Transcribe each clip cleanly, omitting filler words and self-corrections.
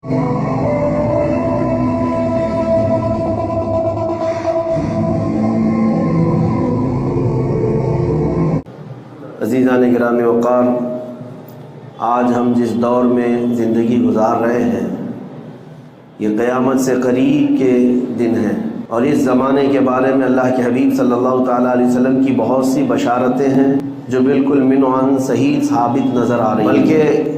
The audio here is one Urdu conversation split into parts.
عزیزان گرامی وقار، آج ہم جس دور میں زندگی گزار رہے ہیں یہ قیامت سے قریب کے دن ہیں، اور اس زمانے کے بارے میں اللہ کے حبیب صلی اللہ تعالیٰ علیہ وسلم کی بہت سی بشارتیں ہیں جو بالکل من عن صحیح ثابت نظر آ رہی ہیں۔ بلکہ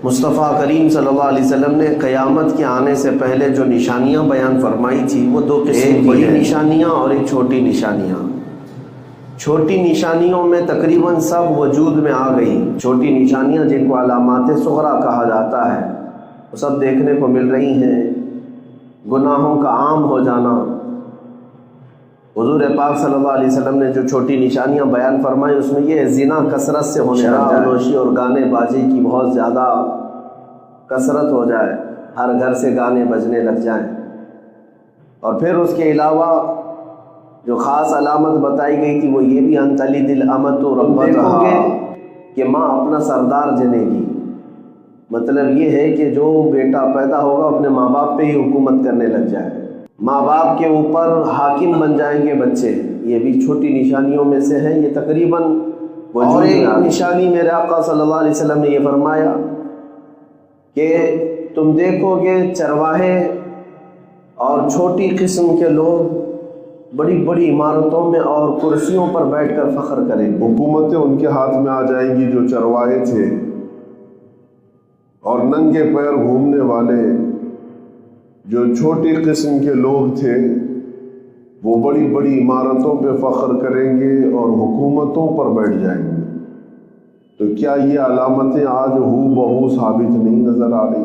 مصطفیٰ کریم صلی اللہ علیہ وسلم نے قیامت کے آنے سے پہلے جو نشانیاں بیان فرمائی تھی وہ دو قسم، ایک بڑی نشانیاں اور ایک چھوٹی نشانیاں۔ چھوٹی نشانیوں میں تقریباً سب وجود میں آ گئی۔ چھوٹی نشانیاں جن کو علامات صغریٰ کہا جاتا ہے وہ سب دیکھنے کو مل رہی ہیں۔ گناہوں کا عام ہو جانا، حضور پاک صلی اللہ علیہ وسلم نے جو چھوٹی نشانیاں بیان فرمائی اس میں یہ زنا کثرت سے ہونے لگا، شراب نوشی اور گانے بازی کی بہت زیادہ کثرت ہو جائے، ہر گھر سے گانے بجنے لگ جائیں۔ اور پھر اس کے علاوہ جو خاص علامت بتائی گئی تھی وہ یہ بھی ان تلد الامۃ ربتہا، کہ ماں اپنا سردار جنے گی۔ مطلب یہ ہے کہ جو بیٹا پیدا ہوگا اپنے ماں باپ پہ ہی حکومت کرنے لگ جائے، ماں باپ کے اوپر حاکم بن جائیں گے بچے۔ یہ بھی چھوٹی نشانیوں میں سے ہے، یہ تقریباً اور ایک نشانی میرے آقا صلی اللہ علیہ وسلم نے یہ فرمایا کہ تم دیکھو گے چرواہے اور چھوٹی قسم کے لوگ بڑی بڑی عمارتوں میں اور کرسیوں پر بیٹھ کر فخر کریں گے۔ حکومتیں ان کے ہاتھ میں آ جائیں گی جو چرواہے تھے اور ننگے پیر گھومنے والے جو چھوٹی قسم کے لوگ تھے وہ بڑی بڑی عمارتوں پہ فخر کریں گے اور حکومتوں پر بیٹھ جائیں گے۔ تو کیا یہ علامتیں آج ہو بہو ثابت نہیں نظر آ رہی؟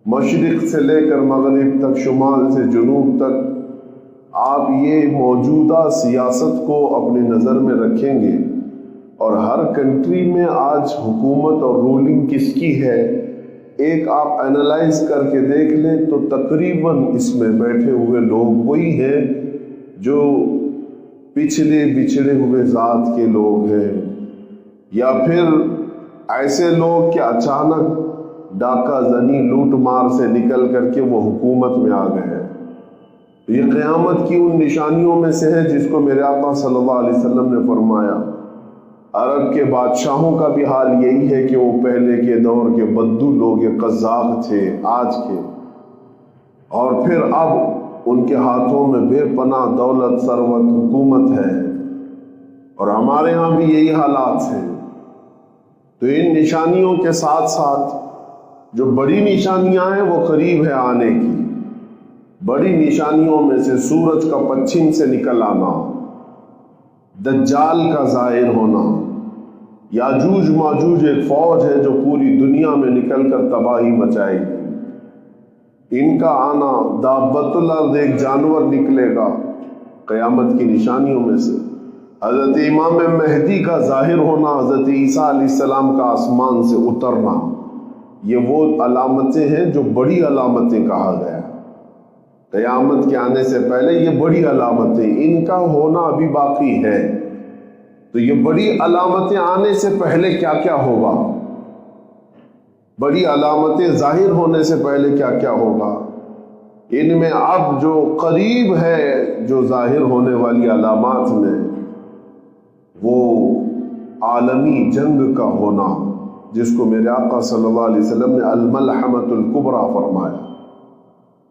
مشرق سے لے کر مغرب تک، شمال سے جنوب تک، آپ یہ موجودہ سیاست کو اپنی نظر میں رکھیں گے اور ہر کنٹری میں آج حکومت اور رولنگ کس کی ہے ایک آپ اینالائز کر کے دیکھ لیں تو تقریباً اس میں بیٹھے ہوئے لوگ وہی ہیں جو پچھلے بچھڑے ہوئے ذات کے لوگ ہیں، یا پھر ایسے لوگ کہ اچانک ڈاکہ زنی لوٹ مار سے نکل کر کے وہ حکومت میں آ گئے ہیں۔ یہ قیامت کی ان نشانیوں میں سے ہے جس کو میرے آقا صلی اللہ علیہ وسلم نے فرمایا۔ عرب کے بادشاہوں کا بھی حال یہی ہے کہ وہ پہلے کے دور کے بدو لوگ قذاب تھے آج کے، اور پھر اب ان کے ہاتھوں میں بے پناہ دولت، ثروت، حکومت ہے، اور ہمارے ہاں بھی یہی حالات ہیں۔ تو ان نشانیوں کے ساتھ ساتھ جو بڑی نشانیاں ہیں وہ قریب ہے آنے کی۔ بڑی نشانیوں میں سے سورج کا پچھم سے نکل آنا، دجال کا ظاہر ہونا، یاجوج ماجوج ایک فوج ہے جو پوری دنیا میں نکل کر تباہی مچائے گی، ان کا آنا، دابۃ الارض ایک جانور نکلے گا قیامت کی نشانیوں میں سے، حضرت امام مہدی کا ظاہر ہونا، حضرت عیسیٰ علیہ السلام کا آسمان سے اترنا، یہ وہ علامتیں ہیں جو بڑی علامتیں کہا گیا۔ قیامت کے آنے سے پہلے یہ بڑی علامتیں، ان کا ہونا ابھی باقی ہے۔ تو یہ بڑی علامتیں آنے سے پہلے کیا کیا ہوگا، بڑی علامتیں ظاہر ہونے سے پہلے کیا کیا ہوگا، ان میں اب جو قریب ہے جو ظاہر ہونے والی علامات میں وہ عالمی جنگ کا ہونا، جس کو میرے آقا صلی اللہ علیہ وسلم نے الملحمۃ الکبریٰ فرمایا۔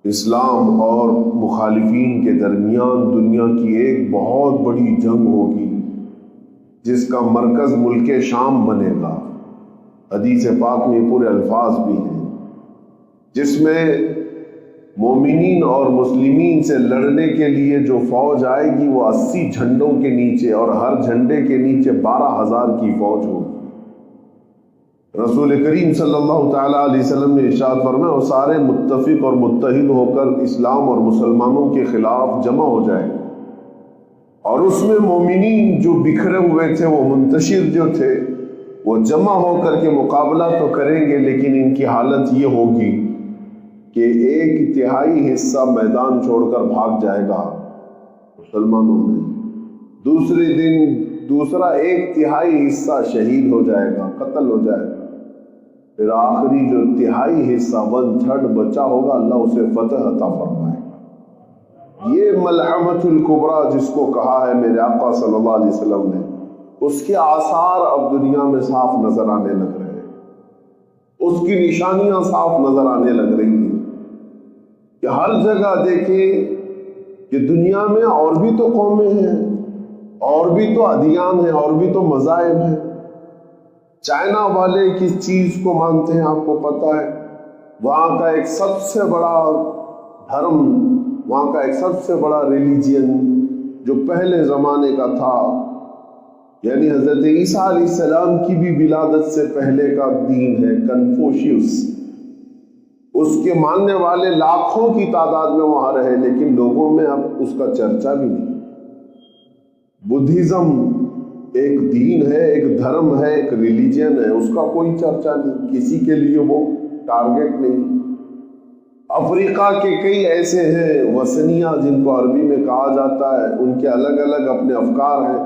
اسلام اور مخالفین کے درمیان دنیا کی ایک بہت بڑی جنگ ہوگی جس کا مرکز ملک شام بنے گا۔ حدیث پاک میں پورے الفاظ بھی ہیں، جس میں مومنین اور مسلمین سے لڑنے کے لیے جو فوج آئے گی وہ 80 جھنڈوں کے نیچے، اور ہر جھنڈے کے نیچے 12,000 کی فوج ہوگی۔ رسول کریم صلی اللہ تعالیٰ علیہ وسلم نے ارشاد فرمایا وہ سارے متفق اور متحد ہو کر اسلام اور مسلمانوں کے خلاف جمع ہو جائے، اور اس میں مومنین جو بکھرے ہوئے تھے، وہ منتشر جو تھے، وہ جمع ہو کر کے مقابلہ تو کریں گے، لیکن ان کی حالت یہ ہوگی کہ 1/3 حصہ میدان چھوڑ کر بھاگ جائے گا مسلمانوں میں، دوسرے دن دوسرا 1/3 حصہ شہید ہو جائے گا، قتل ہو جائے گا، پھر آخری جو تہائی حصہ 1/3 بچا ہوگا اللہ اسے فتح عطا فرمائے گا۔ یہ ملحمۃ الکبریٰ جس کو کہا ہے میرے آقا صلی اللہ علیہ وسلم نے، اس کے آثار اب دنیا میں صاف نظر آنے لگ رہے ہیں، اس کی نشانیاں صاف نظر آنے لگ رہی ہیں کہ ہر جگہ دیکھیں کہ دنیا میں اور بھی تو قومیں ہیں، اور بھی تو ادیان ہیں، اور بھی تو مذاہب ہیں۔ چائنا والے کس چیز کو مانتے ہیں آپ کو پتہ ہے؟ وہاں کا ایک سب سے بڑا دھرم، وہاں کا ایک سب سے بڑا ریلیجین جو پہلے زمانے کا تھا، یعنی حضرت عیسیٰ علیہ السلام کی بھی ولادت سے پہلے کا دین ہے کنفوشیوس، اس کے ماننے والے لاکھوں کی تعداد میں وہاں رہے، لیکن لوگوں میں اب اس کا چرچا بھی نہیں۔ بدھزم ایک دین ہے، ایک دھرم ہے، ایک ریلیجن ہے، اس کا کوئی چرچا نہیں، کسی کے لیے وہ ٹارگٹ نہیں۔ افریقہ کے کئی ایسے ہیں وثنیہ جن کو عربی میں کہا جاتا ہے، ان کے الگ الگ اپنے افکار ہیں،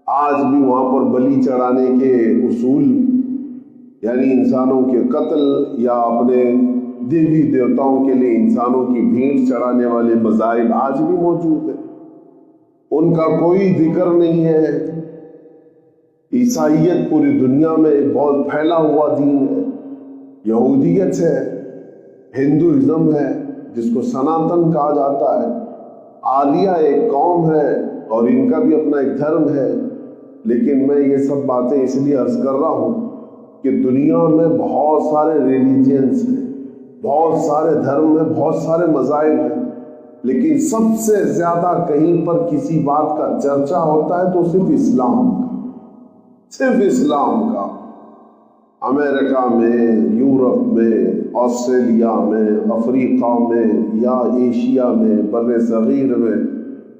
آج بھی وہاں پر بلی چڑھانے کے اصول، یعنی انسانوں کے قتل یا اپنے دیوی دیوتاؤں کے لیے انسانوں کی بھیڑ چڑھانے والے مذاہب آج بھی موجود ہیں، ان کا کوئی ذکر نہیں ہے۔ عیسائیت پوری دنیا میں ایک بہت پھیلا ہوا دین ہے، یہودیت ہے، ہندوازم ہے جس کو سناتن کہا جاتا ہے، آریہ ایک قوم ہے اور ان کا بھی اپنا ایک دھرم ہے۔ لیکن میں یہ سب باتیں اس لیے عرض کر رہا ہوں کہ دنیا میں بہت سارے ریلیجنز ہیں، بہت سارے دھرم ہیں، بہت سارے مذاہب ہیں، لیکن سب سے زیادہ کہیں پر کسی بات کا چرچا ہوتا ہے تو صرف اسلام کا، صرف اسلام کا۔ امریکہ میں، یورپ میں، آسٹریلیا میں، افریقہ میں یا ایشیا میں، بر صغیر میں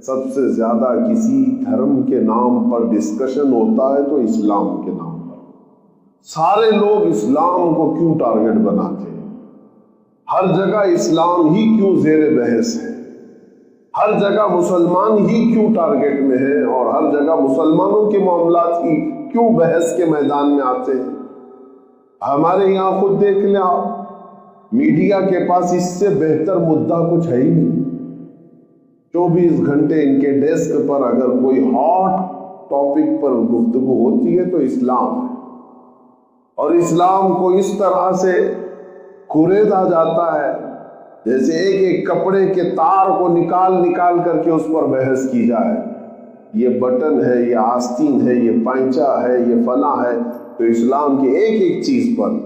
سب سے زیادہ کسی دھرم کے نام پر ڈسکشن ہوتا ہے تو اسلام کے نام پر۔ سارے لوگ اسلام کو کیوں ٹارگٹ بناتے ہیں؟ ہر جگہ اسلام ہی کیوں زیر بحث ہے؟ ہر جگہ مسلمان ہی کیوں ٹارگٹ میں ہے؟ اور ہر جگہ مسلمانوں کے معاملات ہی کیوں بحث کے میدان میں آتے ہیں؟ ہمارے یہاں خود دیکھ لیں آپ، میڈیا کے پاس اس سے بہتر مدعا کچھ ہے ہی نہیں۔ 24 گھنٹے ان کے ڈیسک پر اگر کوئی ہاٹ ٹاپک پر گفتگو ہوتی ہے تو اسلام ہے، اور اسلام کو اس طرح سے کریدا جاتا ہے جیسے ایک ایک کپڑے کے تار کو نکال کر کے اس پر بحث کی جائے، یہ بٹن ہے، یہ آستین ہے، یہ پائنچا ہے، یہ فلاں ہے، تو اسلام کی ایک ایک چیز پر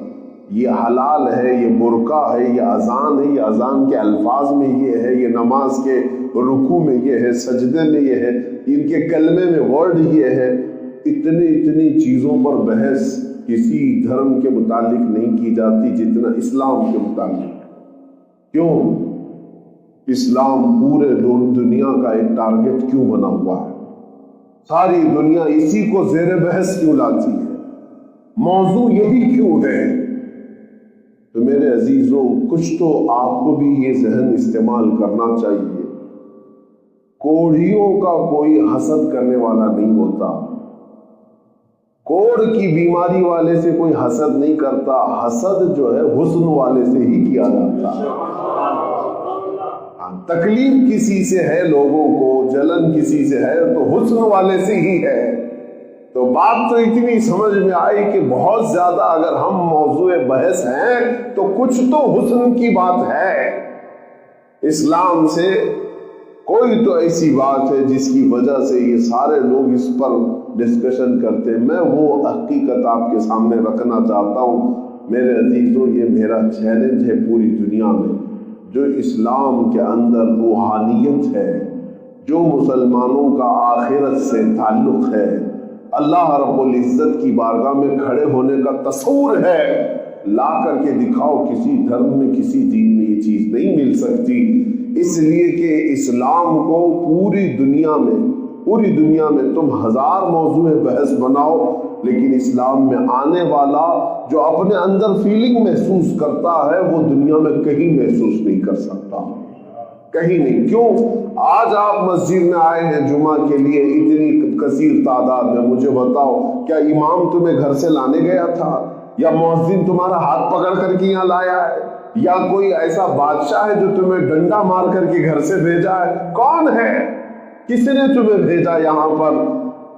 یہ حلال ہے، یہ برقع ہے، یہ اذان ہے، یہ اذان کے الفاظ میں یہ ہے، یہ نماز کے رکوع میں یہ ہے، سجدے میں یہ ہے، ان کے کلمے میں ورڈ یہ ہے۔ اتنی چیزوں پر بحث کسی دھرم کے متعلق نہیں کی جاتی جتنا اسلام کے متعلق۔ کیوں؟ اسلام پورے دنیا کا ایک ٹارگٹ کیوں بنا ہوا ہے؟ ساری دنیا اسی کو زیر بحث کیوں لاتی ہے؟ موضوع یہی کیوں ہے؟ تو میرے عزیزوں، کچھ تو آپ کو بھی یہ ذہن استعمال کرنا چاہیے، کوڑھیوں کا کوئی حسد کرنے والا نہیں ہوتا، کوڑھ کی بیماری والے سے کوئی حسد نہیں کرتا، حسد جو ہے حسن والے سے ہی کیا جاتا ہے۔ تکلیف کسی سے ہے، لوگوں کو جلن کسی سے ہے تو حسن والے سے ہی ہے۔ تو بات تو اتنی سمجھ میں آئی کہ بہت زیادہ اگر ہم موضوع بحث ہیں تو کچھ تو حسن کی بات ہے۔ اسلام سے کوئی تو ایسی بات ہے جس کی وجہ سے یہ سارے لوگ اس پر ڈسکشن کرتے ہیں۔ میں وہ حقیقت آپ کے سامنے رکھنا چاہتا ہوں میرے عزیزوں، یہ میرا چیلنج ہے پوری دنیا میں، جو اسلام کے اندر روحانیت ہے، جو مسلمانوں کا آخرت سے تعلق ہے، اللہ رب العزت کی بارگاہ میں کھڑے ہونے کا تصور ہے، لا کر کے دکھاؤ۔ کسی دھرم میں، کسی دین میں یہ چیز نہیں مل سکتی، اس لیے کہ اسلام کو پوری دنیا میں تم ہزار موضوع بحث بناؤ، لیکن اسلام میں آنے والا جو اپنے اندر فیلنگ محسوس کرتا ہے وہ دنیا میں کہیں محسوس نہیں کر سکتا، کہیں نہیں۔ کیوں؟ آج آپ مسجد میں آئے ہیں جمعہ کے لیے اتنی کثیر تعداد میں، مجھے بتاؤ کیا امام تمہیں گھر سے لانے گیا تھا یا مؤذن تمہارا ہاتھ پکڑ کر کے یہاں لایا ہے؟ یا کوئی ایسا بادشاہ ہے جو تمہیں ڈنڈا مار کر کے گھر سے بھیجا ہے؟ کون ہے؟ کس نے تمہیں بھیجا یہاں پر؟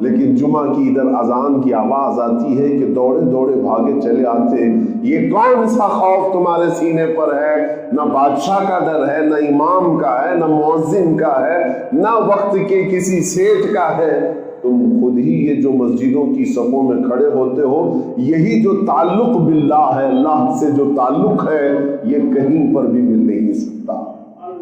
لیکن جمعہ کی ادھر اذان کی آواز آتی ہے کہ دوڑے دوڑے بھاگے چلے آتے ہیں۔ یہ کون سا خوف تمہارے سینے پر ہے؟ نہ بادشاہ کا ڈر ہے، نہ امام کا ہے، نہ مؤذن کا ہے، نہ وقت کے کسی سیٹھ کا ہے۔ تم خود ہی یہ جو مسجدوں کی صفوں میں کھڑے ہوتے ہو، یہی جو تعلق باللہ ہے، اللہ سے جو تعلق ہے، یہ کہیں پر بھی مل نہیں سکتا،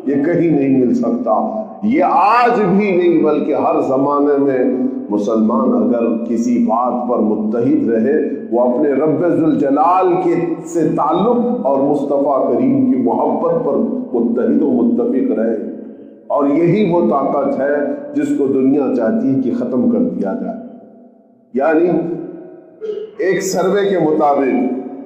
یہ کہیں نہیں مل سکتا۔ یہ آج بھی نہیں بلکہ ہر زمانے میں مسلمان اگر کسی بات پر متحد رہے، وہ اپنے رب ذوالجلال کے سے تعلق اور مصطفیٰ کریم کی محبت پر متحد و متفق رہے۔ اور یہی وہ طاقت ہے جس کو دنیا چاہتی ہے کہ ختم کر دیا جائے۔ یعنی ایک سروے کے مطابق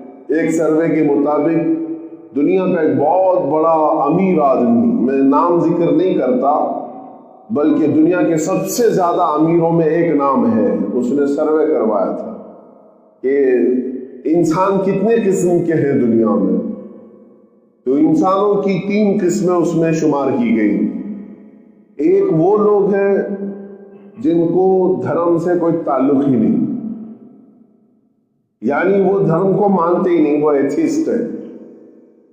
دنیا کا ایک بہت بڑا امیر آدمی، میں نام ذکر نہیں کرتا بلکہ دنیا کے سب سے زیادہ امیروں میں ایک نام ہے، اس نے سروے کروایا تھا کہ انسان کتنے قسم کے ہیں دنیا میں، تو انسانوں کی 3 قسمیں اس میں شمار کی گئی۔ ایک وہ لوگ ہیں جن کو دھرم سے کوئی تعلق ہی نہیں، یعنی وہ دھرم کو مانتے ہی نہیں، وہ ایتھیسٹ ہے،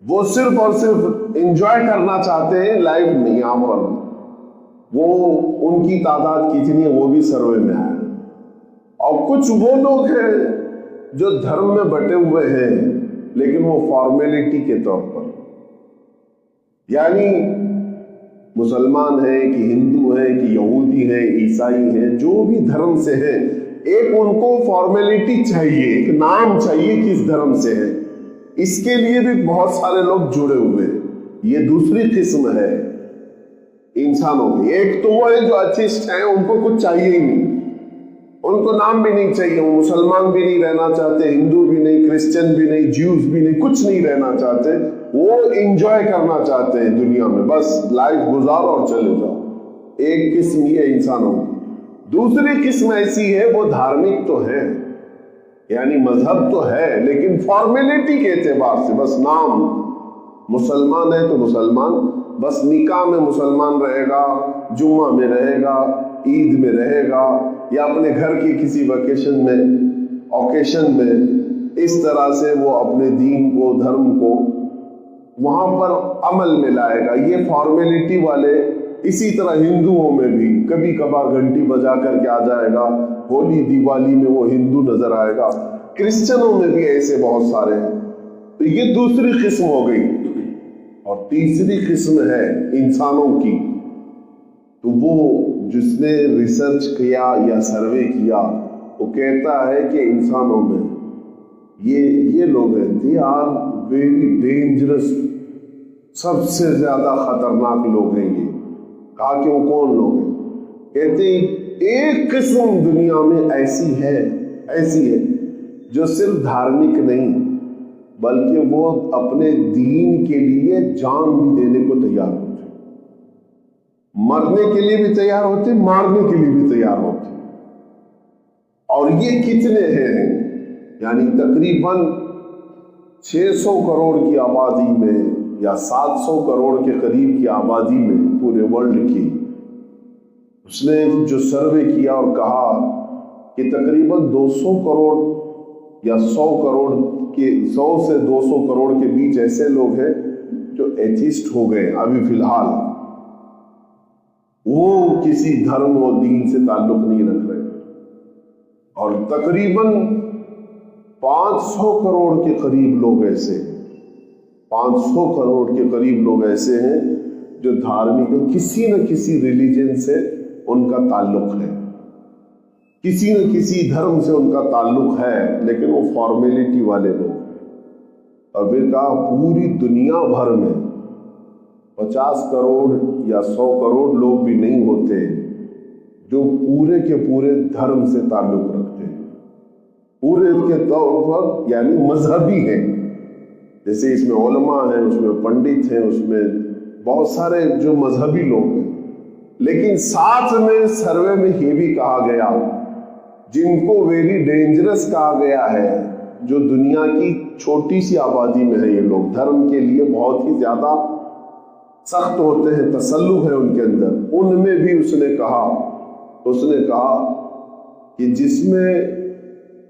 وہ صرف اور صرف انجوائے کرنا چاہتے ہیں لائف میں یہاں پر۔ وہ ان کی تعداد کتنی ہے وہ بھی سروے میں ہے۔ اور کچھ وہ لوگ ہیں جو دھرم میں بٹے ہوئے ہیں لیکن وہ فارمیلٹی کے طور پر، یعنی مسلمان ہیں کہ ہندو ہیں کہ یہودی ہیں عیسائی ہیں، جو بھی دھرم سے ہیں، ایک ان کو فارمیلٹی چاہیے، ایک نام چاہیے کس دھرم سے ہے، اس کے لیے بھی بہت سارے لوگ جڑے ہوئے۔ یہ دوسری قسم ہے انسانوں کی۔ ایک تو وہ ہے جو ایتھیسٹ ہیں، ان کو کچھ چاہیے ہی نہیں، ان کو نام بھی نہیں چاہیے، وہ مسلمان بھی نہیں رہنا چاہتے، ہندو بھی نہیں، کرسچن بھی نہیں، جیوز بھی نہیں، کچھ نہیں رہنا چاہتے، وہ انجوائے کرنا چاہتے ہیں دنیا میں، بس لائف گزارو اور چلے جاؤ۔ ایک قسم یہ ہے انسانوں کی۔ دوسری قسم ایسی ہے وہ دھارمک تو ہے، یعنی مذہب تو ہے لیکن فارمیلٹی کے اعتبار سے بس نام، مسلمان ہے تو مسلمان، بس نکاح میں مسلمان رہے گا، جمعہ میں رہے گا، عید میں رہے گا، یا اپنے گھر کی کسی ویکیشن میں، اوکیشن میں، اس طرح سے وہ اپنے دین کو، دھرم کو وہاں پر عمل میں لائے گا۔ یہ فارمیلٹی والے۔ اسی طرح ہندوؤں میں بھی کبھی کبھار گھنٹی بجا کر کے آ جائے گا، ہولی دیوالی میں وہ ہندو نظر آئے گا، کرسچنوں میں بھی ایسے بہت سارے ہیں۔ تو یہ دوسری قسم ہو گئی۔ اور تیسری قسم ہے انسانوں کی، تو وہ جس نے ریسرچ کیا یا سروے کیا، وہ کہتا ہے کہ انسانوں میں یہ لوگ ہیں، they are very dangerous، سب سے زیادہ خطرناک لوگ ہیں یہ۔ کہا کہ وہ کون لوگ ہیں؟ کہتے ہیں ایک قسم دنیا میں ایسی ہے جو صرف دھارمک نہیں بلکہ وہ اپنے دین کے لیے جان بھی دینے کو تیار ہوتے، مرنے کے لیے بھی تیار ہوتے، مارنے کے لیے بھی تیار ہوتے۔ اور یہ کتنے ہیں؟ یعنی تقریباً 600 کروڑ کی آبادی میں یا 700 کروڑ کے قریب کی آبادی میں پورے ورلڈ کی، اس نے جو سروے کیا اور کہا کہ تقریباً 200 کروڑ یا 100 سے 200 کروڑ کے بیچ ایسے لوگ ہیں جو ایتھیسٹ ہو گئے ابھی فی الحال، وہ کسی دھرم و دین سے تعلق نہیں رکھ رہے، اور تقریباً 500 کروڑ کے قریب لوگ ایسے ہیں، 500 کروڑ کے قریب لوگ ایسے ہیں جو دھارمک کسی نہ کسی ریلیجن سے ان کا تعلق ہے، کسی نہ کسی دھرم سے ان کا تعلق ہے، لیکن وہ فارمیلٹی والے لوگ۔ اور پھر کہا پوری دنیا بھر میں 50 کروڑ یا 100 کروڑ لوگ بھی نہیں ہوتے جو پورے کے پورے دھرم سے تعلق رکھتے ہیں، پورے کے طور پر، یعنی مذہبی ہیں۔ جیسے اس میں علماء ہیں، اس میں پنڈت ہیں، اس میں بہت سارے جو مذہبی لوگ ہیں، لیکن ساتھ میں سروے میں یہ بھی کہا گیا جن کو ویری ڈینجرس کہا گیا ہے، جو دنیا کی چھوٹی سی آبادی میں ہے، یہ لوگ دھرم کے لیے بہت ہی زیادہ سخت ہوتے ہیں، تسلط ہے ان کے اندر، ان میں بھی اس نے کہا کہ جس میں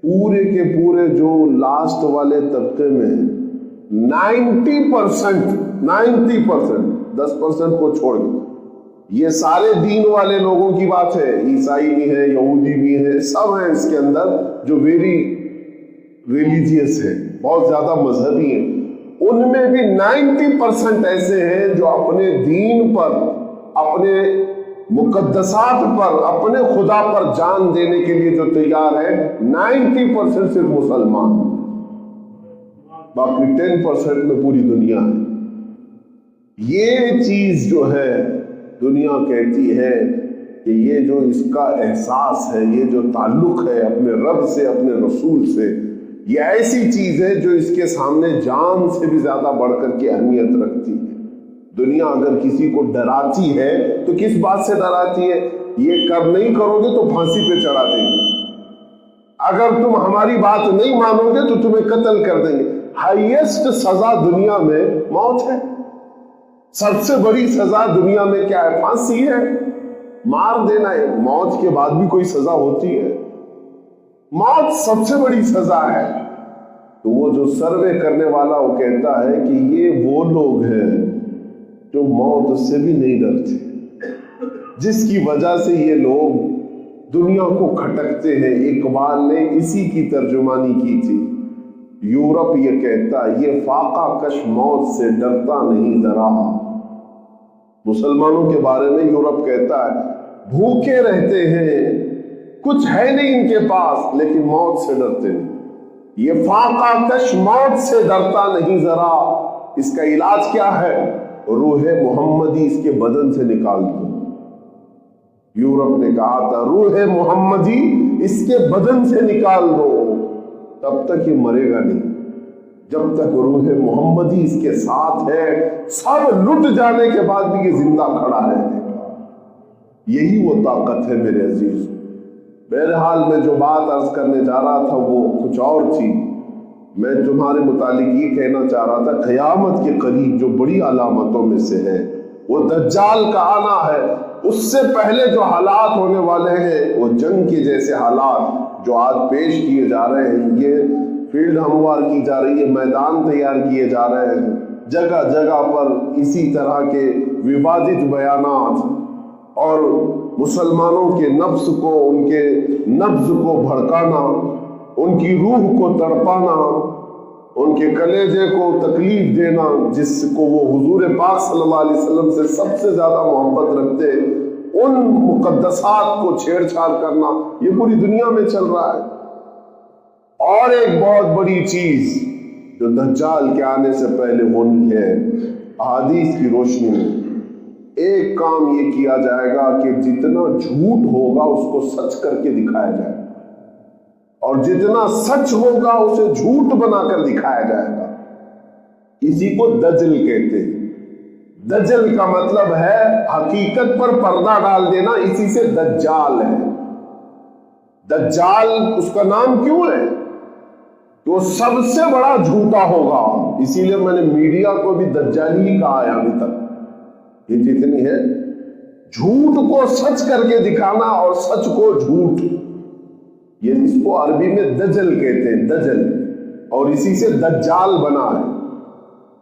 پورے کے پورے جو لاسٹ والے طبقے میں 90%، 10% کو چھوڑ کے، یہ سارے دین والے لوگوں کی بات ہے، عیسائی بھی ہیں، یہودی بھی ہیں، سب ہیں اس کے اندر جو ویری ریلیجیس ہے، بہت زیادہ مذہبی ہیں، ان میں بھی 90% ایسے ہیں جو اپنے دین پر، اپنے مقدسات پر، اپنے خدا پر جان دینے کے لیے جو تیار ہے، 90% صرف مسلمان، باقی 10% میں پوری دنیا ہے۔ یہ چیز جو ہے دنیا کہتی ہے کہ یہ جو اس کا احساس ہے، یہ جو تعلق ہے اپنے رب سے، اپنے رسول سے، یہ ایسی چیز ہے جو اس کے سامنے جان سے بھی زیادہ بڑھ کر کے اہمیت رکھتی ہے۔ دنیا اگر کسی کو ڈراتی ہے تو کس بات سے ڈراتی ہے؟ یہ نہیں کرو گے تو پھانسی پہ چڑھا دیں گے، اگر تم ہماری بات نہیں مانو گے تو تمہیں قتل کر دیں گے۔ ہائیسٹ سزا دنیا میں موت ہے، سب سے بڑی سزا دنیا میں کیا ہے؟ پھانسی ہے، مار دینا ہے۔ موت کے بعد بھی کوئی سزا ہوتی ہے؟ موت سب سے بڑی سزا ہے۔ تو وہ جو سروے کرنے والا وہ کہتا ہے کہ یہ وہ لوگ ہیں جو موت سے بھی نہیں ڈرتے، جس کی وجہ سے یہ لوگ دنیا کو کھٹکتے ہیں۔ اقبال نے اسی کی ترجمانی کی تھی۔ یورپ یہ کہتا ہے یہ فاقہ کش موت سے ڈرتا نہیں ذرا۔ مسلمانوں کے بارے میں یورپ کہتا ہے بھوکے رہتے ہیں، کچھ ہے نہیں ان کے پاس، لیکن موت سے ڈرتے نہیں۔ یہ فاقہ کش موت سے ڈرتا نہیں ذرا، اس کا علاج کیا ہے؟ روح محمدی اس کے بدن سے نکال دو۔ یورپ نے کہا تھا روح محمدی اس کے بدن سے نکال دو، تب تک یہ مرے گا نہیں۔ جب تک روح محمدی اس کے ساتھ ہے، سب لٹ جانے کے بعد بھی یہ زندہ کھڑا رہنے کا۔ یہی وہ طاقت ہے میرے عزیز۔ بہرحال میں جو بات عرض کرنے جا رہا تھا وہ کچھ اور تھی۔ میں تمہارے متعلق یہ کہنا چاہ رہا تھا قیامت کے قریب جو بڑی علامتوں میں سے ہے وہ دجال کا آنا ہے۔ اس سے پہلے جو حالات ہونے والے ہیں وہ جنگ کے جیسے حالات جو آج پیش کیے جا رہے ہیں، یہ فیلڈ ہموار کی جا رہی ہے، میدان تیار کیے جا رہے ہیں، جگہ جگہ پر اسی طرح کے ووادت بیانات اور مسلمانوں کے نفس کو، ان کے نبض کو بھڑکانا، ان کی روح کو تڑپانا، ان کے کلیجے کو تکلیف دینا، جس کو وہ حضور پاک صلی اللہ علیہ وسلم سے سب سے زیادہ محبت رکھتے، ان مقدسات کو چھیڑ چھاڑ کرنا، یہ پوری دنیا میں چل رہا ہے۔ اور ایک بہت بڑی چیز جو دجال کے آنے سے پہلے ہونی ہے، احادیث کی روشنی میں ایک کام یہ کیا جائے گا کہ جتنا جھوٹ ہوگا اس کو سچ کر کے دکھایا جائے گا، اور جتنا سچ ہوگا اسے جھوٹ بنا کر دکھایا جائے گا۔ اسی کو دجل کہتے ہیں۔ دجل کا مطلب ہے حقیقت پر پردہ ڈال دینا، اسی سے دجال ہے۔ دجال اس کا نام کیوں ہے؟ کہ وہ سب سے بڑا جھوٹا ہوگا، اسی لیے میں نے میڈیا کو بھی دجالی ہی کہا ہے ابھی تک۔ یہ جتنی ہے جھوٹ کو سچ کر کے دکھانا اور سچ کو جھوٹ، یہ اس کو عربی میں دجل کہتے ہیں، دجل، اور اسی سے دجال بنا ہے۔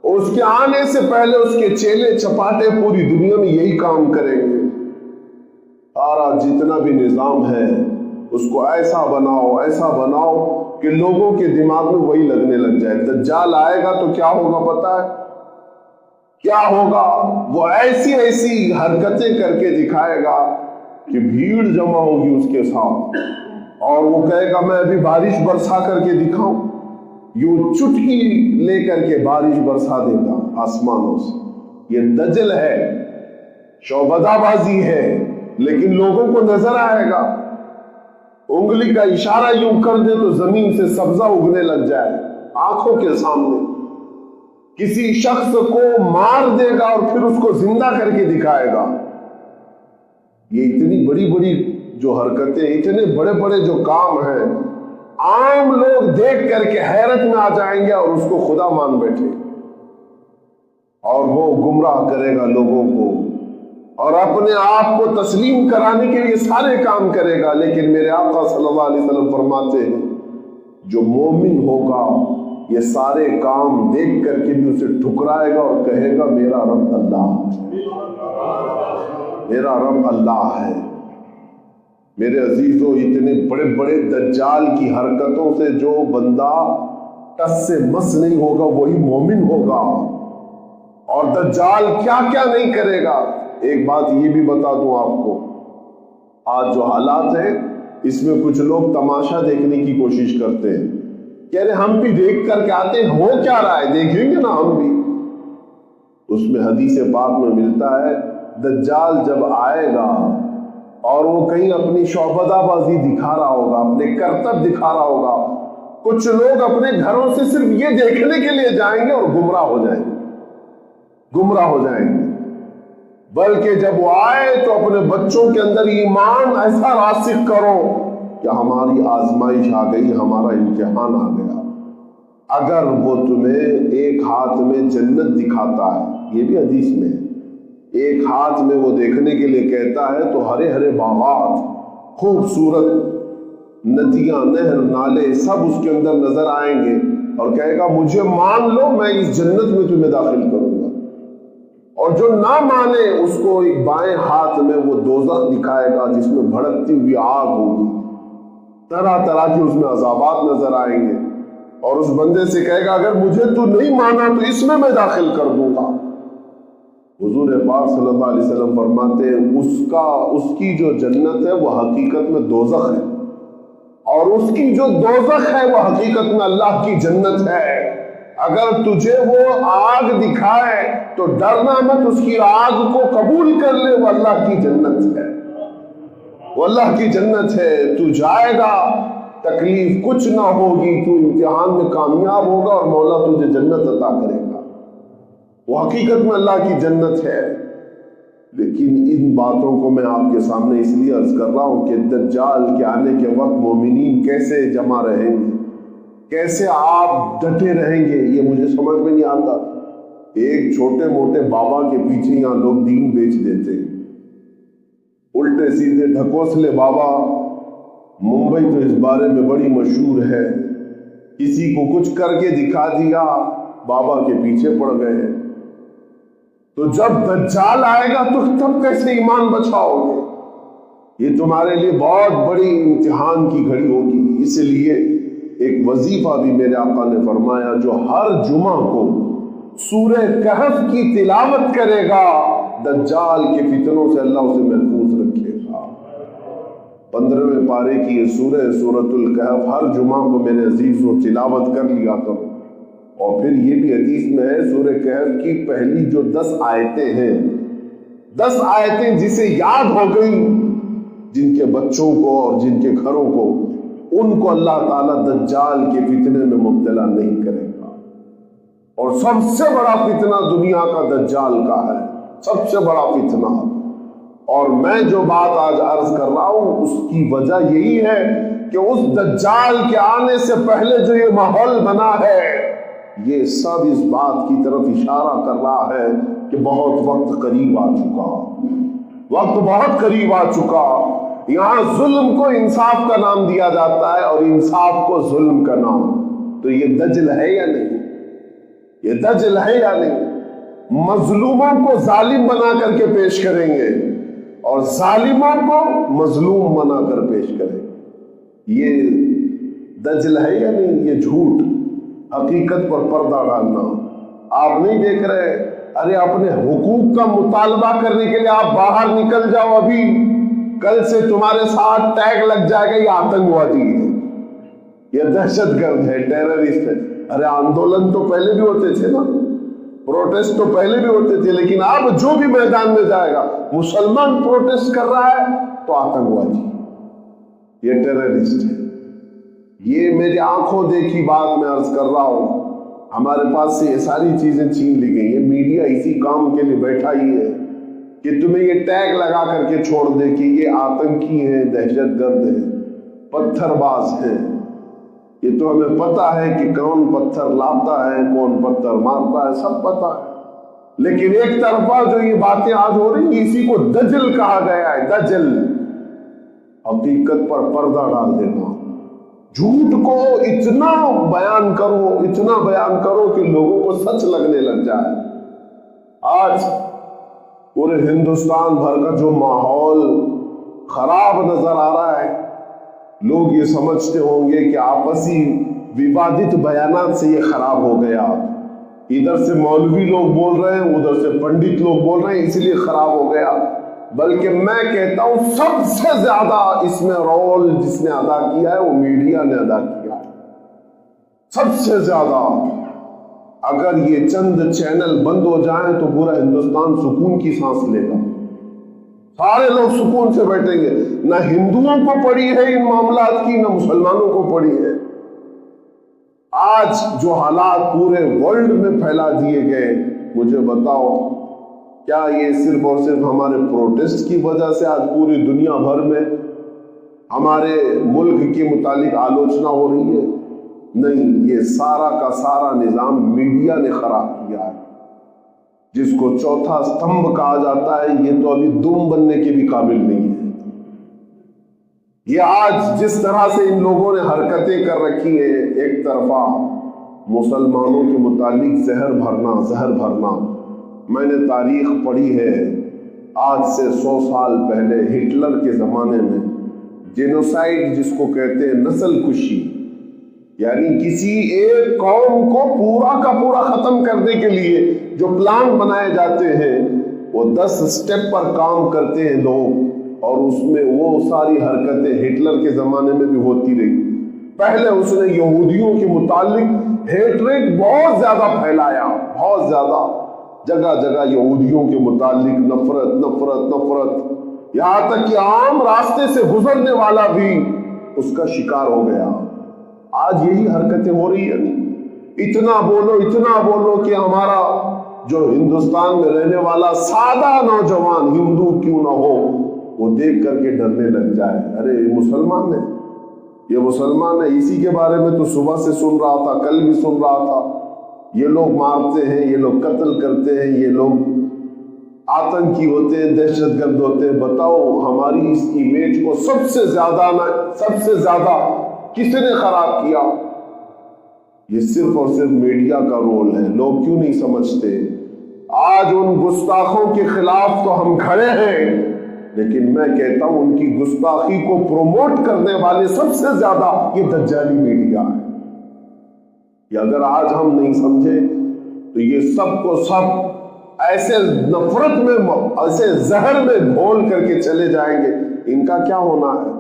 اور اس کے آنے سے پہلے اس کے چیلے چپاٹے پوری دنیا میں یہی کام کریں گے۔ سارا جتنا بھی نظام ہے اس کو ایسا بناؤ کہ لوگوں کے دماغ میں وہی لگنے لگ جائے۔ دجال آئے گا تو کیا ہوگا پتہ ہے؟ کیا ہوگا؟ وہ ایسی حرکتیں کر کے دکھائے گا کہ بھیڑ جمع ہوگی اس کے ساتھ، اور وہ کہے گا میں ابھی بارش برسا کر کے دکھاؤں، یوں چٹکی لے کر کے بارش برسا دے گا آسمانوں سے۔ یہ دجل ہے، شعبدہ بازی ہے، لیکن لوگوں کو نظر آئے گا۔ انگلی کا اشارہ یوں کر دے تو زمین سے سبزہ اگنے لگ جائے آنکھوں کے سامنے۔ کسی شخص کو مار دے گا اور پھر اس کو زندہ کر کے دکھائے گا۔ یہ اتنی بڑی جو حرکتیں، اتنے بڑے جو کام ہیں، عام لوگ دیکھ کر کے حیرت میں آ جائیں گے اور اس کو خدا مان بیٹھے، اور وہ گمراہ کرے گا لوگوں کو اور اپنے آپ کو تسلیم کرانے کے لیے سارے کام کرے گا۔ لیکن میرے آقا صلی اللہ علیہ وسلم فرماتے ہیں جو مومن ہوگا یہ سارے کام دیکھ کر کے بھی اسے ٹھکرائے گا اور کہے گا میرا رب اللہ ہے، میرا رب اللہ ہے۔ میرے عزیزوں، اتنے بڑے بڑے دجال کی حرکتوں سے جو بندہ ٹس سے مس نہیں ہوگا وہی مومن ہوگا، اور دجال کیا کیا نہیں کرے گا۔ ایک بات یہ بھی بتا دوں آپ کو، آج جو حالات ہیں اس میں کچھ لوگ تماشا دیکھنے کی کوشش کرتے ہیں، کہہ رہے ہم بھی دیکھ کر کے آتے ہیں، ہو کیا رہا ہے دیکھیں گے نا ہم بھی۔ اس میں حدیث پاک میں ملتا ہے دجال جب آئے گا اور وہ کہیں اپنی شعبدہ بازی دکھا رہا ہوگا، اپنے کرتب دکھا رہا ہوگا، کچھ لوگ اپنے گھروں سے صرف یہ دیکھنے کے لیے جائیں گے اور گمراہ ہو جائیں گے، گمراہ ہو جائیں گے۔ بلکہ جب وہ آئے تو اپنے بچوں کے اندر ایمان ایسا راسخ کرو کہ ہماری آزمائش آ گئی، ہمارا امتحان آ گیا۔ اگر وہ تمہیں ایک ہاتھ میں جنت دکھاتا ہے، یہ بھی حدیث میں ہے، ایک ہاتھ میں وہ دیکھنے کے لیے کہتا ہے تو ہرے ہرے باغات، خوبصورت ندیاں، نہر، نالے سب اس کے اندر نظر آئیں گے اور کہے گا مجھے مان لو میں اس جنت میں تمہیں داخل کروں گا۔ اور جو نہ مانے اس کو ایک بائیں ہاتھ میں وہ دوزخ دکھائے گا جس میں بھڑکتی ہوئی آگ ہوگی، طرح طرح کے اس میں عذابات نظر آئیں گے، اور اس بندے سے کہے گا اگر مجھے تو نہیں مانا تو اس میں داخل کر دوں گا۔ حضور پاک صلی اللہ علیہ وسلم فرماتے ہیں اس کی جو جنت ہے وہ حقیقت میں دوزخ ہے، اور اس کی جو دوزخ ہے وہ حقیقت میں اللہ کی جنت ہے۔ اگر تجھے وہ آگ دکھائے تو ڈرنا مت، اس کی آگ کو قبول کر لے، وہ اللہ کی جنت ہے، وہ اللہ کی جنت ہے۔ تو جائے گا، تکلیف کچھ نہ ہوگی، تو امتحان میں کامیاب ہوگا اور مولا تجھے جنت عطا کرے گا، وہ حقیقت میں اللہ کی جنت ہے۔ لیکن ان باتوں کو میں آپ کے سامنے اس لیے عرض کر رہا ہوں کہ دجال کے آنے کے وقت مومنین کیسے جمع رہیں گے، کیسے آپ ڈٹے رہیں گے، یہ مجھے سمجھ میں نہیں آتا۔ ایک چھوٹے موٹے بابا کے پیچھے یہاں لوگ دین بیچ دیتے ہیں، الٹے سیدھے ڈھکوسلے بابا۔ ممبئی تو اس بارے میں بڑی مشہور ہے، کسی کو کچھ کر کے دکھا دیا، بابا کے پیچھے پڑ گئے۔ تو جب دجال آئے گا تو تب کیسے ایمان بچاؤ گے؟ یہ تمہارے لیے بہت بڑی امتحان کی گھڑی ہوگی۔ اس لیے ایک وظیفہ بھی میرے آقا نے فرمایا، جو ہر جمعہ کو سورہ کہف کی تلاوت کرے گا دجال کے فتنوں سے اللہ اسے محفوظ رکھے گا۔ 15ویں پارے کی یہ سورۃ الکہف ہر جمعہ کو میرے عزیزوں تلاوت کر لیا کرو۔ اور پھر یہ بھی حدیث میں ہے سورہ کہف کی پہلی جو 10 آیتیں ہیں، 10 آیتیں جسے یاد ہو گئی، جن کے بچوں کو اور جن کے گھروں کو، ان کو اللہ تعالیٰ دجال کے فتنے میں مبتلا نہیں کرے گا۔ اور سب سے بڑا فتنہ دنیا کا دجال کا ہے، سب سے بڑا فتنہ۔ اور میں جو بات آج عرض کر رہا ہوں اس کی وجہ یہی ہے کہ اس دجال کے آنے سے پہلے جو یہ ماحول بنا ہے، یہ سب اس بات کی طرف اشارہ کر رہا ہے کہ بہت وقت قریب آ چکا، وقت بہت قریب آ چکا۔ یہاں ظلم کو انصاف کا نام دیا جاتا ہے اور انصاف کو ظلم کا نام۔ تو یہ دجل ہے یا نہیں؟ یہ دجل ہے یا نہیں؟ مظلوموں کو ظالم بنا کر کے پیش کریں گے اور ظالموں کو مظلوم بنا کر پیش کریں گے۔ یہ دجل ہے یا نہیں؟ یہ جھوٹ، حقیقت پر پردہ ڈالنا۔ آپ نہیں دیکھ رہے، ارے اپنے حقوق کا مطالبہ کرنے کے لیے آپ باہر نکل جاؤ، ابھی کل سے تمہارے ساتھ ٹیگ لگ جائے گا، یہ آتنکوادی ہے، یہ دہشت گرد ہے، ٹیررسٹ ہے۔ ارے آندولن تو پہلے بھی ہوتے تھے نا، پروٹیسٹ تو پہلے بھی ہوتے تھے، لیکن اب جو بھی میدان میں جائے گا، مسلمان پروٹیسٹ کر رہا ہے تو آتنکوادی، یہ ٹیررسٹ ہے۔ یہ میری آنکھوں دیکھی بات میں عرض کر رہا ہوں۔ ہمارے پاس سے یہ ساری چیزیں چھین لی گئی ہیں، میڈیا اسی کام کے لیے بیٹھا ہی ہے کہ تمہیں یہ ٹیگ لگا کر کے چھوڑ دے کہ یہ آتنکی ہیں، دہشت گرد ہیں، پتھر باز ہیں۔ یہ تو ہمیں پتا ہے کہ کون پتھر لاتا ہے کون پتھر مارتا ہے، سب پتا ہے، لیکن ایک طرفہ جو یہ باتیں آج ہو رہی ہیں اسی کو دجل کہا گیا ہے، دجل، حقیقت پر پردہ ڈال دینا، جھوٹ کو اتنا بیان کرو کہ لوگوں کو سچ لگنے لگ جائے۔ آج پورے ہندوستان بھر کا جو ماحول خراب نظر آ رہا ہے، لوگ یہ سمجھتے ہوں گے کہ آپسی ووادت بیانات سے یہ خراب ہو گیا، ادھر سے مولوی لوگ بول رہے ہیں ادھر سے پنڈت لوگ بول رہے ہیں اس لیے خراب ہو گیا، بلکہ میں کہتا ہوں سب سے زیادہ اس میں رول جس نے ادا کیا ہے وہ میڈیا نے ادا کیا ہے، سب سے زیادہ۔ اگر یہ چند چینل بند ہو جائیں تو پورا ہندوستان سکون کی سانس لے گا، سارے لوگ سکون سے بیٹھیں گے، نہ ہندوؤں کو پڑی ہے ان معاملات کی نہ مسلمانوں کو پڑی ہے۔ آج جو حالات پورے ورلڈ میں پھیلا دیے گئے، مجھے بتاؤ کیا یہ صرف اور صرف ہمارے پروٹیسٹ کی وجہ سے آج پوری دنیا بھر میں ہمارے ملک کے متعلق آلوچنا ہو رہی ہے؟ نہیں، یہ سارا کا سارا نظام میڈیا نے خراب کیا ہے، جس کو چوتھا استمبھ کہا جاتا ہے، یہ تو ابھی دم بننے کے بھی قابل نہیں ہے۔ یہ آج جس طرح سے ان لوگوں نے حرکتیں کر رکھی ہیں، ایک طرفہ مسلمانوں کے متعلق زہر بھرنا، میں نے تاریخ پڑھی ہے، آج سے 100 سال پہلے ہٹلر کے زمانے میں جینوسائیڈ جس کو کہتے ہیں، نسل کشی، یعنی کسی ایک قوم کو پورا کا پورا ختم کرنے کے لیے جو پلان بنائے جاتے ہیں، وہ 10 سٹیپ پر کام کرتے ہیں لوگ، اور اس میں وہ ساری حرکتیں ہٹلر کے زمانے میں بھی ہوتی رہی۔ پہلے اس نے یہودیوں کے متعلق ہیٹریٹ بہت زیادہ پھیلایا، بہت زیادہ، جگہ جگہ یہودیوں کے متعلق نفرت، یہاں تک کہ عام راستے سے گزرنے والا بھی اس کا شکار ہو گیا۔ آج یہی حرکتیں ہو رہی ہیں، اتنا بولو کہ ہمارا جو ہندوستان میں رہنے والا سادہ نوجوان ہندو کیوں نہ ہو، وہ دیکھ کر کے ڈرنے لگ جائے، ارے یہ مسلمان ہے، اسی کے بارے میں تو صبح سے سن رہا تھا، کل بھی سن رہا تھا، یہ لوگ مارتے ہیں، یہ لوگ قتل کرتے ہیں، یہ لوگ آتنکی ہوتے ہیں، دہشت گرد ہوتے ہیں۔ بتاؤ ہماری اس امیج کو سب سے زیادہ کس نے خراب کیا؟ یہ صرف اور صرف میڈیا کا رول ہے۔ لوگ کیوں نہیں سمجھتے؟ آج ان گستاخوں کے خلاف تو ہم کھڑے ہیں، لیکن میں کہتا ہوں ان کی گستاخی کو پروموٹ کرنے والے سب سے زیادہ یہ دجالی میڈیا ہے۔ یہ اگر آج ہم نہیں سمجھے تو یہ سب کو سب ایسے نفرت میں، ایسے زہر میں گھول کر کے چلے جائیں گے۔ ان کا کیا ہونا ہے؟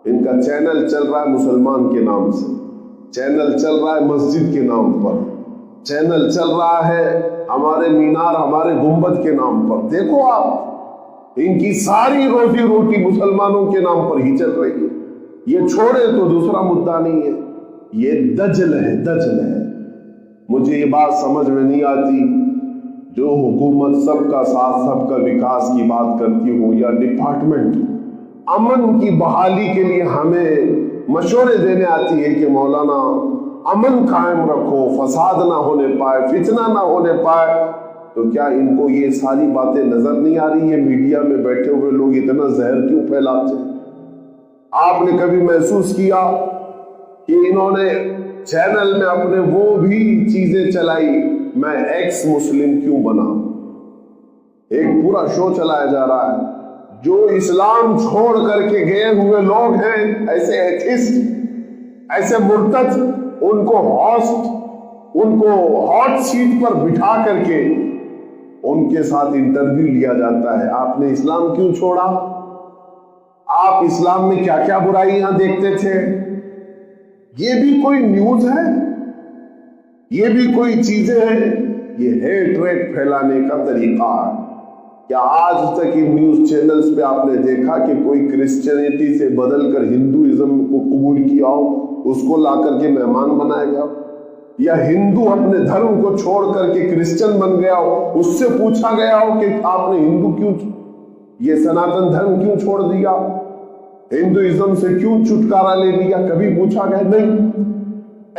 ان کا چینل چل رہا ہے مسلمان کے نام سے، چینل چل رہا ہے مسجد کے نام پر، چینل چل رہا ہے ہمارے مینار، ہمارے گنبد کے نام پر۔ دیکھو آپ، ان کی ساری روزی روٹی مسلمانوں کے نام پر ہی چل رہی ہے۔ یہ چھوڑے تو دوسرا مدعا نہیں ہے، یہ دجل ہے۔ مجھے یہ بات سمجھ میں نہیں آتی، جو حکومت سب کا ساتھ سب کا وکاس کی بات کرتی ہو، یا ڈپارٹمنٹ امن کی بحالی کے لیے ہمیں مشورے دینے آتی ہے کہ مولانا امن قائم رکھو، فساد نہ ہونے پائے، فتنہ نہ ہونے پائے، تو کیا ان کو یہ ساری باتیں نظر نہیں آ رہی ہے؟ میڈیا میں بیٹھے ہوئے لوگ اتنا زہر کیوں پھیلاتے ہیں؟ آپ نے کبھی محسوس کیا کہ انہوں نے چینل میں اپنے وہ بھی چیزیں چلائی، میں ایکس مسلم کیوں بنا؟ ایک پورا شو چلایا جا رہا ہے۔ جو اسلام چھوڑ کر کے گئے ہوئے لوگ ہیں، ایسے ایتھسٹ، ایسے مرتد، ان کو ہاٹ سیٹ پر بٹھا کر کے ان کے ساتھ انٹرویو لیا جاتا ہے۔ آپ نے اسلام کیوں چھوڑا؟ آپ اسلام میں کیا کیا برائیاں دیکھتے تھے؟ یہ بھی کوئی نیوز ہے؟ یہ بھی کوئی چیزیں ہیں؟ یہ ہیٹریٹ پھیلانے کا طریقہ ہے۔ کیا آج تک ان نیوز چینلز پہ آپ نے دیکھا کہ کوئی کرسچینٹی سے بدل کر ہندوازم کو قبول کیا ہو، اس کو لا کر کے مہمان بنایا گیا ہو؟ یا ہندو اپنے دھرم کو چھوڑ کر کے کرسچن بن گیا ہو، اس سے پوچھا گیا ہو کہ آپ نے ہندو کیوں، یہ سناتن دھرم کیوں چھوڑ دیا، ہندوازم سے کیوں چھٹکارا لے لیا؟ کبھی پوچھا گیا نہیں۔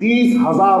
30,000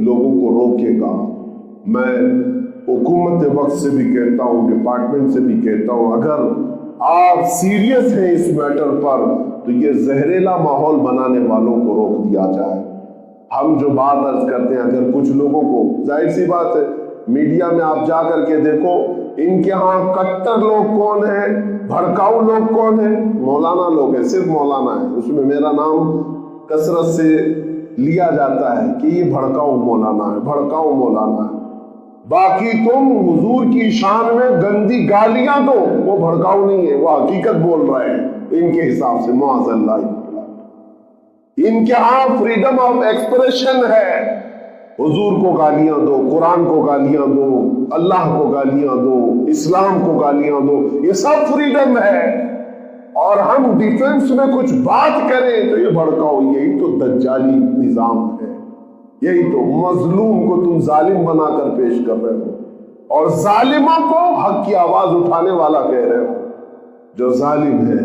لوگوں کو روکے گا. میں حکومت وقت سے بھی کہتا ہوں, ڈپارٹمنٹ سے بھی کہتا ہوں, اگر آپ سیریس ہیں اس میٹر پر تو یہ زہریلا ماحول بنانے والوں کو روک دیا جائے. ہم جو بات عرض کرتے ہیں, اگر کچھ لوگوں کو, ظاہر سی بات ہے میڈیا میں آپ جا کر کے دیکھو ان کے ہاں کٹر لوگ کون ہیں, بھڑکاؤ لوگ کون ہیں, مولانا لوگ ہیں, صرف مولانا ہے. اس میں میرا نام کثرت سے لیا جاتا ہے کہ یہ بھڑکاؤ مولانا ہے, بھڑکاؤ مولانا ہے. باقی تم حضور کی شان میں گندی گالیاں دو, وہ بھڑکاؤ نہیں ہے, وہ حقیقت بول رہے ہیں ان کے حساب سے. معاذ اللہ, ان کے ہاں فریڈم آف ایکسپریشن ہے. حضور کو گالیاں دو, قرآن کو گالیاں دو, اللہ کو گالیاں دو, اسلام کو گالیاں دو, یہ سب فریڈم ہے. اور ہم ڈیفنس میں کچھ بات کریں تو یہ بھڑکاؤ. یہی تو دجالی نظام ہے, یہی تو مظلوم کو تم ظالم بنا کر پیش کر رہے ہو اور ظالموں کو حق کی آواز اٹھانے والا کہہ رہے ہو جو ظالم ہے.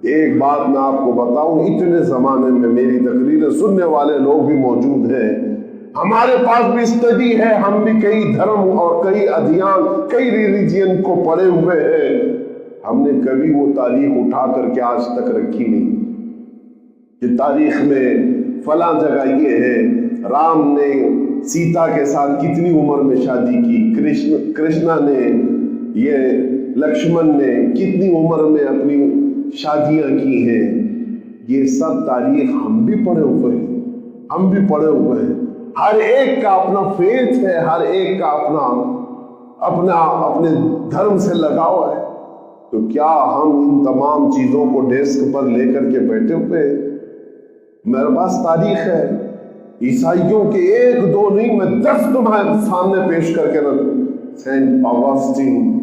ایک بات میں آپ کو بتاؤں, اتنے زمانے میں میری تقریریں سننے والے لوگ بھی موجود ہیں, ہمارے پاس بھی اسٹڈی ہے, ہم بھی کئی دھرم اور کئی ادیان, کئی ریلیجین کو پڑھے ہوئے ہیں. ہم نے کبھی وہ تاریخ اٹھا کر کے آج تک رکھی نہیں کہ تاریخ میں فلاں جگہ یہ ہے, رام نے سیتا کے ساتھ کتنی عمر میں شادی کی, کرشنا نے, یہ لکشمن نے کتنی عمر میں اپنی شادیاں کی ہیں. یہ سب تاریخ ہم بھی پڑھے ہوئے ہیں, ہم بھی پڑھے ہوئے ہیں. ہر ایک کا اپنا فیتھ ہے, ہر ایک کا اپنے دھرم سے لگاؤ ہے. تو کیا ہم ان تمام چیزوں کو ڈیسک پر لے کر کے بیٹھے ہوئے؟ میرے پاس تاریخ ہے, عیسائیوں کے 1 2 نہیں, میں 10 تمہارے سامنے پیش کر کے رکھوں. سینٹ آگسٹین,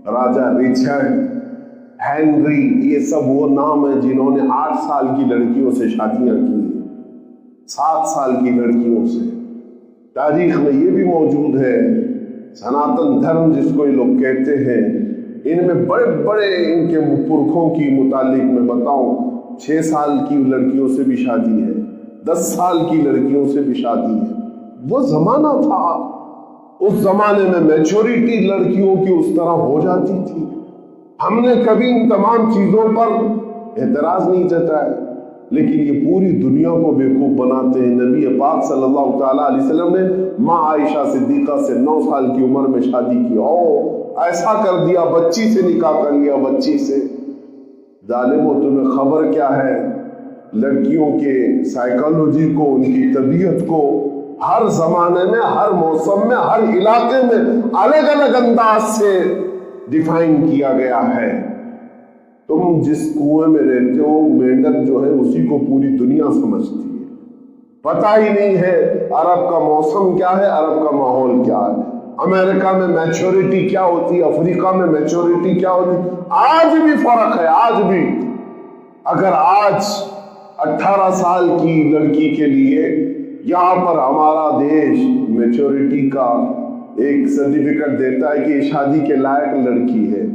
راجا رچرڈ, ہینری, یہ سب وہ نام ہیں جنہوں نے 8 سال کی لڑکیوں سے شادیاں کی, 7 سال کی لڑکیوں سے. تاریخ میں یہ بھی موجود ہے. سناتن دھرم جس کو یہ لوگ کہتے ہیں, ان میں بڑے بڑے ان کے پرکھوں کی متعلق میں بتاؤں, 6 سال کی لڑکیوں سے بھی شادی ہے, 10 سال کی لڑکیوں سے بھی شادی ہے. وہ زمانہ تھا, اس زمانے میں میچورٹی لڑکیوں کی اس طرح ہو جاتی تھی. ہم نے کبھی ان تمام چیزوں پر اعتراض نہیں جتایا, لیکن یہ پوری دنیا کو بیوقوف بناتے ہیں. نبی پاک صلی اللہ تعالیٰ علیہ وسلم نے ماں عائشہ صدیقہ سے 9 سال کی عمر میں شادی کی, ایسا کر دیا, بچی سے نکاح کر لیا, بچی سے. ظالموں, تمہیں خبر کیا ہے لڑکیوں کے سائیکالوجی کو, ان کی طبیعت کو ہر زمانے میں, ہر موسم میں, ہر علاقے میں الگ الگ انداز سے ڈیفائن کیا گیا ہے. تم جس کنویں میں رہتے ہو, مینڈک جو ہے اسی کو پوری دنیا سمجھتی ہے. پتہ ہی نہیں ہے عرب کا موسم کیا ہے, عرب کا ماحول کیا ہے, امریکہ میں میچورٹی کیا ہوتی ہے, افریقہ میں میچورٹی کیا ہوتی. آج بھی فرق ہے, آج بھی. اگر آج 18 سال کی لڑکی کے لیے یہاں پر ہمارا دیش میچورٹی کا ایک سرٹیفکیٹ دیتا ہے کہ یہ شادی کے لائق لڑکی ہے,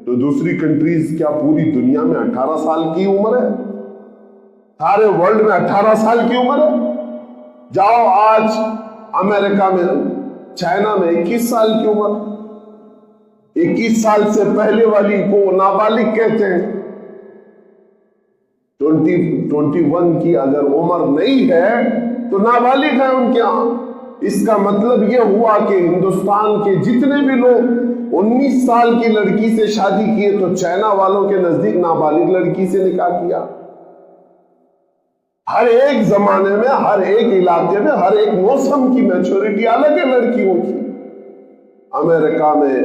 تو دوسری کنٹریز کیا پوری دنیا میں 18 سال کی عمر ہے؟ سارے ورلڈ میں 18 سال کی عمر ہے. جاؤ آج امریکہ میں, چائنا میں 21 سال کی عمر. 21 سال سے پہلے والی کو نابالغ کہتے ہیں. 21 کی اگر عمر نہیں ہے تو نابالغ ہے ان کے ہاں. اس کا مطلب یہ ہوا کہ ہندوستان کے جتنے بھی لوگ 19 سال کی لڑکی سے شادی کیے تو چائنا والوں کے نزدیک نابالغ لڑکی سے نکاح کیا. ہر ایک زمانے میں, ہر ایک علاقے میں, ہر ایک موسم کی میچورٹی الگ ہے لڑکیوں کی. امریکہ میں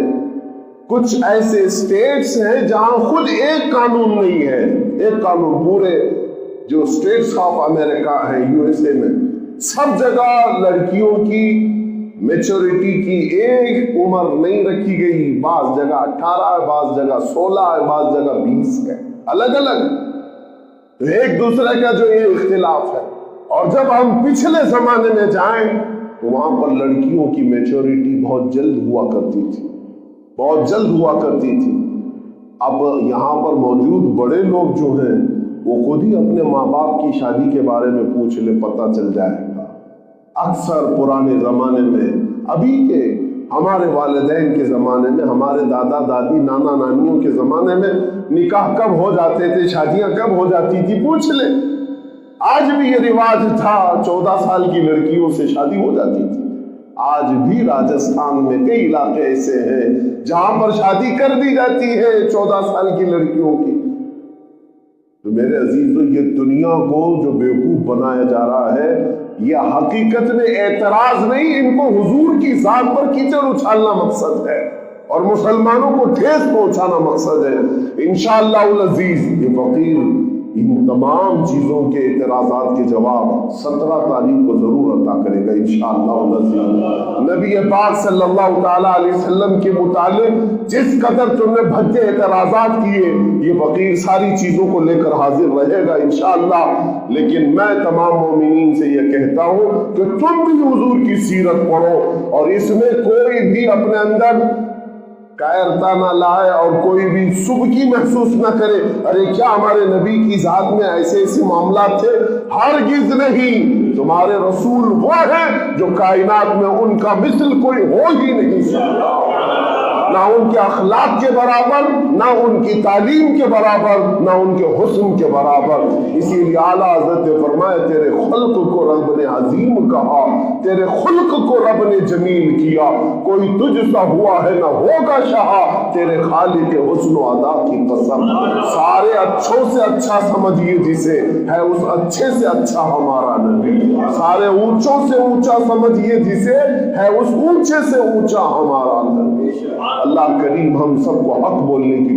کچھ ایسے اسٹیٹس ہیں جہاں خود ایک قانون نہیں ہے, ایک قانون. پورے جو اسٹیٹس آف امریکہ ہے, USA میں, سب جگہ لڑکیوں کی میچورٹی کی ایک عمر نہیں رکھی گئی. بعض جگہ 18 ہے, بعض جگہ 16 ہے, بعض جگہ 20 ہے, الگ الگ. تو ایک دوسرے کا جو یہ اختلاف ہے. اور جب ہم پچھلے زمانے میں جائیں تو وہاں پر لڑکیوں کی میچورٹی بہت جلد ہوا کرتی تھی, بہت جلد ہوا کرتی تھی. اب یہاں پر موجود بڑے لوگ جو ہیں وہ خود ہی اپنے ماں باپ کی شادی کے بارے میں پوچھ لے, پتہ چل جائے گا. اکثر پرانے زمانے میں، ابھی کے ہمارے والدین کے زمانے میں، ہمارے دادا دادی نانا نانیوں کے زمانے میں نکاح کب ہو جاتے تھے، شادیاں کب ہو جاتی تھی، پوچھ لیں۔ آج بھی یہ رواج تھا، 14 سال کی لڑکیوں سے شادی ہو جاتی تھی۔ آج بھی راجستھان میں کئی علاقے ایسے ہیں جہاں پر شادی کر دی جاتی ہے 14 سال کی لڑکیوں کی۔ تو میرے عزیزو، یہ دنیا کو جو بیوقوف بنایا جا رہا ہے، یہ حقیقت میں اعتراض نہیں، ان کو حضور کی ذات پر کیچڑ اچھالنا مقصد ہے اور مسلمانوں کو ٹھیس پہنچانا مقصد ہے۔ انشاءاللہ العزیز یہ فقیر ان تمام چیزوں کے اعتراضات کے جواب 17 تاریخ کو ضرور عطا کرے گا انشاءاللہ العزیز۔ نبی پاک صلی اللہ تعالیٰ علیہ وسلم کے متعلق جس قدر تم نے بھدے اعتراضات کیے، یہ فقیر ساری چیزوں کو لے کر حاضر رہے گا انشاءاللہ۔ لیکن میں تمام مومنین سے یہ کہتا ہوں کہ تم بھی حضور کی سیرت پڑھو اور اس میں کوئی بھی اپنے اندر کائرتا نہ لائے اور کوئی بھی سبکی محسوس نہ کرے، ارے کیا ہمارے نبی کی ذات میں ایسے ایسے معاملات تھے؟ ہرگز نہیں۔ تمہارے رسول وہ ہیں جو کائنات میں ان کا مثل کوئی ہو ہی نہیں سکتا، نہ ان کے اخلاق کے برابر، نہ ان کی تعلیم کے برابر، نہ ان کے حسن کے برابر۔ اسی لیے اعلیٰ حضرت نے فرمایا تیرے خلق کو رب نے عظیم کہا، تیرے خلق کو رب نے جمیل کیا، کوئی تجھ سا ہوا ہے نہ ہوگا شہا، تیرے خالق حسن و ادا کی قسم۔ سارے اچھوں سے اچھا سمجھیے جسے، ہے اس اچھے سے اچھا ہمارا نبی۔ سارے اونچوں سے اونچا سمجھیے جسے، ہے اس اونچے سے اونچا ہمارا نبی۔ اللہ کریم ہم سب کو حق بولنے کی